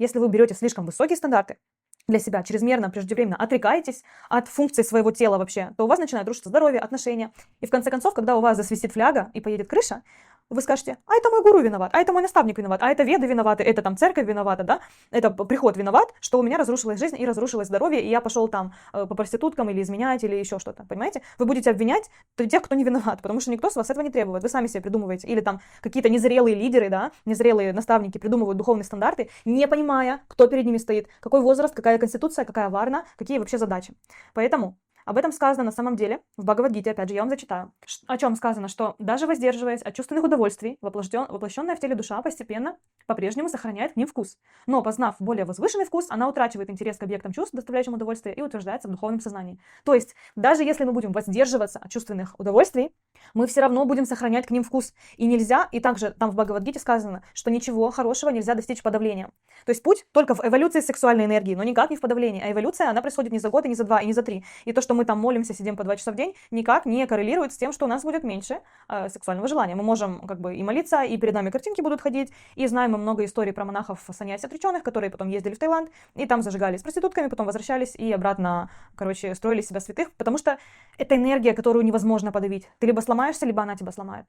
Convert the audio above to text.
если вы берете слишком высокие стандарты для себя, чрезмерно, преждевременно отрекаетесь от функций своего тела вообще, то у вас начинает рушиться здоровье, отношения. И в конце концов, когда у вас засвистит фляга и поедет крыша, вы скажете: а это мой гуру виноват, а это мой наставник виноват, а это веды виноваты, это там церковь виновата, да, это приход виноват, что у меня разрушилась жизнь и разрушилось здоровье, и я пошел там по проституткам или изменять, или еще что-то, понимаете? Вы будете обвинять тех, кто не виноват, потому что никто с вас этого не требует, вы сами себе придумываете. Или там какие-то незрелые лидеры, да, незрелые наставники придумывают духовные стандарты, не понимая, кто перед ними стоит, какой возраст, какая конституция, какая варна, какие вообще задачи. Поэтому об этом сказано на самом деле в Бхагавад-гите, опять же, я вам зачитаю. О чем сказано, что даже воздерживаясь от чувственных удовольствий, воплощенная в теле душа постепенно по-прежнему сохраняет к ним вкус. Но, познав более возвышенный вкус, она утрачивает интерес к объектам чувств, доставляющим удовольствие, и утверждается в духовном сознании. То есть, даже если мы будем воздерживаться от чувственных удовольствий, мы все равно будем сохранять к ним вкус. И нельзя, и также там в Бхагавад-гите сказано, что ничего хорошего нельзя достичь подавлением. То есть путь только в эволюции сексуальной энергии, но никак не в подавлении. А эволюция, она происходит не за год, и не за 2, и не за 3. И то, что мы там молимся, сидим по 2 часа в день, никак не коррелирует с тем, что у нас будет меньше сексуального желания. Мы можем как бы и молиться, и перед нами картинки будут ходить, и знаем мы много историй про монахов саньяси отреченных, которые потом ездили в Таиланд, и там зажигались с проститутками, потом возвращались и обратно, строили из себя святых, потому что это энергия, которую невозможно подавить. Ты либо сломаешься, либо она тебя сломает.